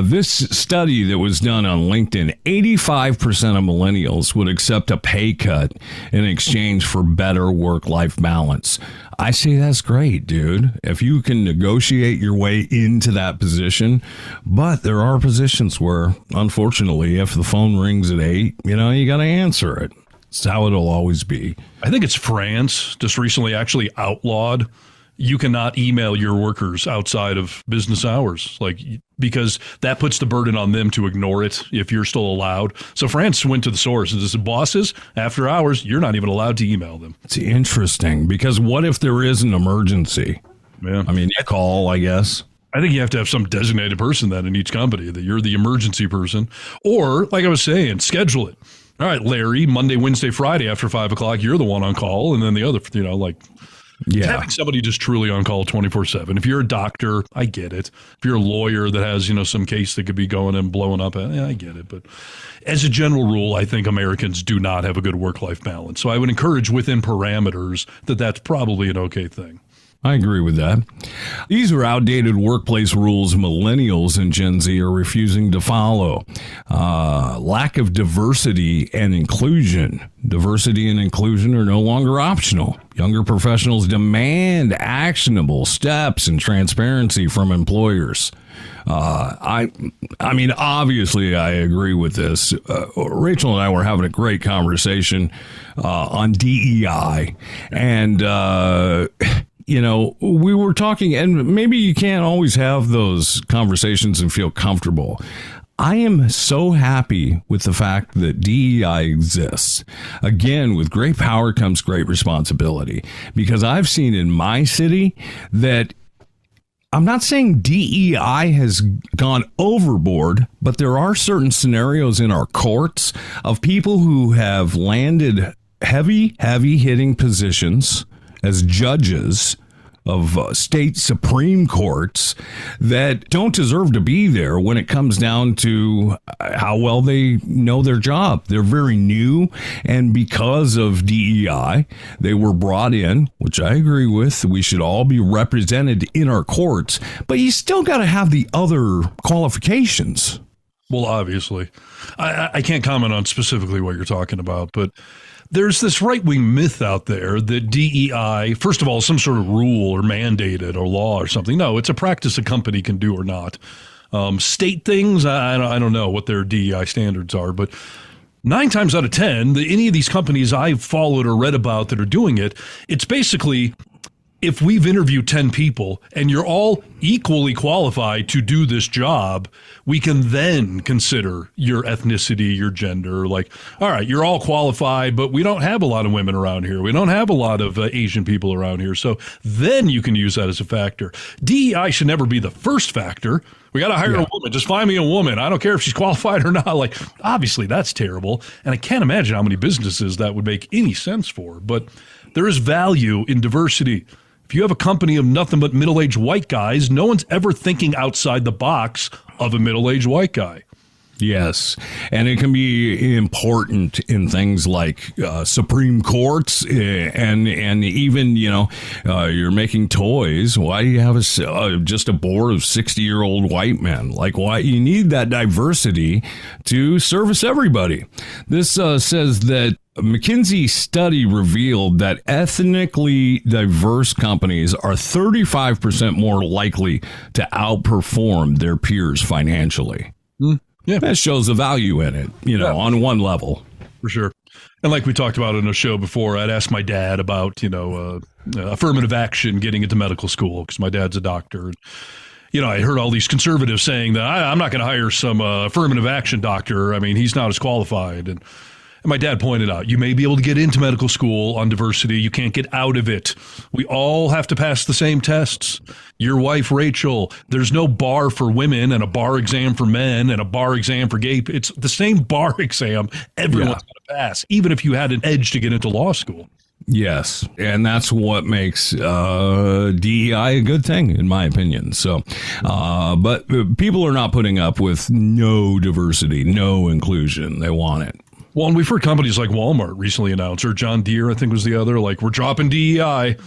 This study that was done on LinkedIn, 85% of millennials would accept a pay cut in exchange for better work-life balance. I say that's great, dude. If you can negotiate your way into that position, but there are positions where, unfortunately, if the phone rings at 8, you got to answer it. It's how it'll always be. I think it's France just recently actually outlawed you cannot email your workers outside of business hours, because that puts the burden on them to ignore it if you're still allowed. So France went to the source and said, bosses, after hours, you're not even allowed to email them. It's interesting, because what if there is an emergency? Yeah. I mean, you call, I guess. I think you have to have some designated person then in each company, that you're the emergency person. Or, like I was saying, schedule it. All right, Larry, Monday, Wednesday, Friday after 5 o'clock, you're the one on call. And then the other, having somebody just truly on call 24/7. If you're a doctor, I get it. If you're a lawyer that has, some case that could be going and blowing up, I get it. But as a general rule, I think Americans do not have a good work-life balance. So I would encourage within parameters that that's probably an okay thing. I agree with that. These are outdated workplace rules millennials and Gen Z are refusing to follow. Lack of diversity and inclusion. Diversity and inclusion are no longer optional. Younger professionals demand actionable steps and transparency from employers. I mean, obviously, I agree with this. Rachel and I were having a great conversation on DEI, and we were talking, and maybe you can't always have those conversations and feel comfortable. I am so happy with the fact that DEI exists. Again, with great power comes great responsibility, because I've seen in my city that, I'm not saying DEI has gone overboard, but there are certain scenarios in our courts of people who have landed heavy hitting positions as judges of state Supreme Courts that don't deserve to be there when it comes down to how well they know their job. They're very new, and because of DEI, they were brought in, which I agree with. We should all be represented in our courts, but you still got to have the other qualifications. Well, obviously. I can't comment on specifically what you're talking about, but there's this right-wing myth out there that DEI, first of all, is some sort of rule or mandated or law or something. No, it's a practice a company can do or not. State things, I don't know what their DEI standards are, but 9 times out of 10, any of these companies I've followed or read about that are doing it, it's basically, if we've interviewed 10 people and you're all equally qualified to do this job, we can then consider your ethnicity, your gender. Like, all right, you're all qualified, but we don't have a lot of women around here. We don't have a lot of Asian people around here. So then you can use that as a factor. DEI should never be the first factor. We got to hire a woman. Just find me a woman. I don't care if she's qualified or not. Like, obviously, that's terrible. And I can't imagine how many businesses that would make any sense for. But there is value in diversity. If you have a company of nothing but middle-aged white guys, no one's ever thinking outside the box of a middle-aged white guy. Yes, and it can be important in things like Supreme Courts and even, you're making toys. Why do you have just a board of 60-year-old white men? Like, why? You need that diversity to service everybody. This says that McKinsey study revealed that ethnically diverse companies are 35% more likely to outperform their peers financially. Yeah. That shows the value in it, on one level. For sure. And like we talked about in a show before, I'd asked my dad about, affirmative action getting into medical school, because my dad's a doctor. And, I heard all these conservatives saying that I'm not going to hire some affirmative action doctor. I mean, he's not as qualified. And my dad pointed out, you may be able to get into medical school on diversity. You can't get out of it. We all have to pass the same tests. Your wife, Rachel, there's no bar for women and a bar exam for men and a bar exam for gay. It's the same bar exam everyone's going to pass, even if you had an edge to get into law school. Yes, and that's what makes DEI a good thing, in my opinion. So, but people are not putting up with no diversity, no inclusion. They want it. Well, and we've heard companies like Walmart recently announce, or John Deere, I think was the other, like, we're dropping DEI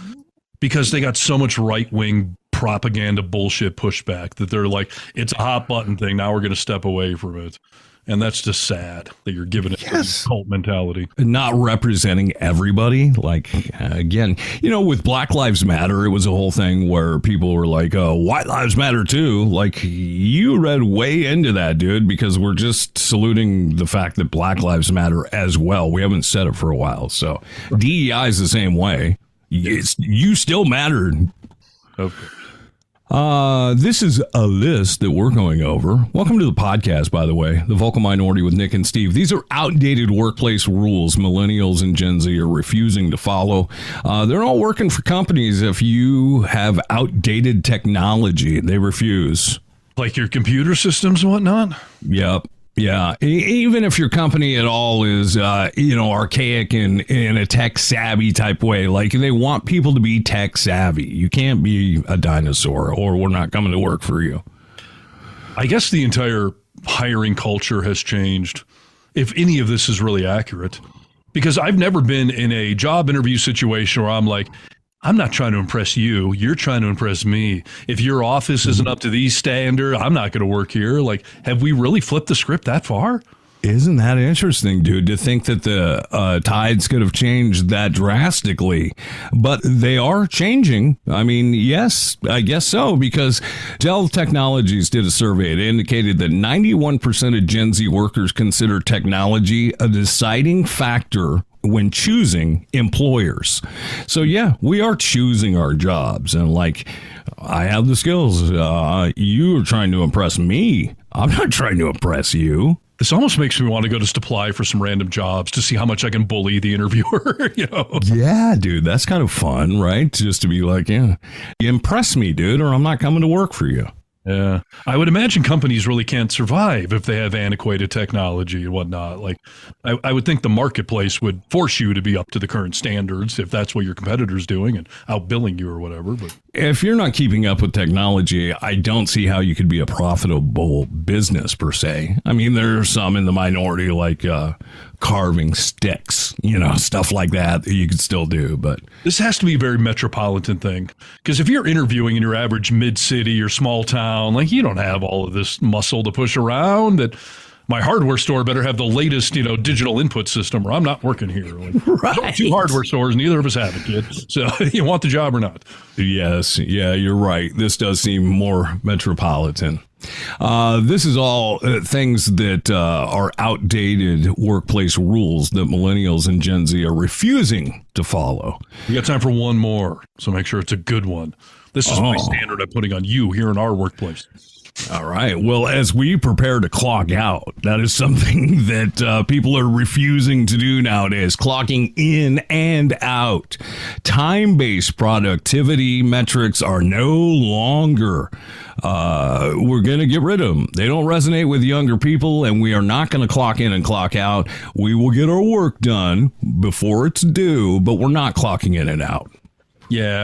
because they got so much right-wing propaganda bullshit pushback that they're like, it's a hot button thing. Now we're going to step away from it. And that's just sad that you're giving it this cult mentality. Not representing everybody. Like, again, with Black Lives Matter, it was a whole thing where people were like, White Lives Matter too. Like, you read way into that, dude, because we're just saluting the fact that Black Lives Matter as well. We haven't said it for a while. So DEI is the same way. You still matter. Okay. This is a list that we're going over. Welcome to the podcast, by the way, The Vocal Minority with Nick and Steve. These are outdated workplace rules Millennials and Gen Z are refusing to follow. They're all working for companies. If you have outdated technology, they refuse. Like your computer systems and whatnot? Yep. Yeah, even if your company at all is, archaic in a tech savvy type way, like they want people to be tech savvy. You can't be a dinosaur or we're not coming to work for you. I guess the entire hiring culture has changed, if any of this is really accurate, because I've never been in a job interview situation where I'm like, I'm not trying to impress you. You're trying to impress me. If your office isn't up to these standards, I'm not going to work here. Like, have we really flipped the script that far? Isn't that interesting, dude, to think that the tides could have changed that drastically? But they are changing. I mean, yes, I guess so, because Dell Technologies did a survey. It indicated that 91% of Gen Z workers consider technology a deciding factor when choosing employers. So yeah, we are choosing our jobs, and like, I have the skills. You are trying to impress me. I'm not trying to impress you. This almost makes me want to go just apply for some random jobs to see how much I can bully the interviewer, Yeah, dude, that's kind of fun, right? Just to be like, yeah, impress me, dude, or I'm not coming to work for you. Yeah. I would imagine companies really can't survive if they have antiquated technology and whatnot. Like, I would think the marketplace would force you to be up to the current standards if that's what your competitor's doing and outbilling you or whatever. But if you're not keeping up with technology, I don't see how you could be a profitable business per se. I mean, there are some in the minority like carving sticks, stuff like that you could still do. But this has to be a very metropolitan thing, because if you're interviewing in your average mid-city or small town, like, you don't have all of this muscle to push around. That my hardware store better have the latest, digital input system, or I'm not working here. Like, right. Two hardware stores, neither of us have it, kid. So you want the job or not? Yes. Yeah, you're right. This does seem more metropolitan. This is all things that are outdated workplace rules that Millennials and Gen Z are refusing to follow. We got time for one more, so make sure it's a good one. This is my standard I'm putting on you here in our workplace. All right. Well, as we prepare to clock out, that is something that people are refusing to do nowadays, clocking in and out. Time-based productivity metrics are no longer. We're going to get rid of them. They don't resonate with younger people, and we are not going to clock in and clock out. We will get our work done before it's due, but we're not clocking in and out. Yeah.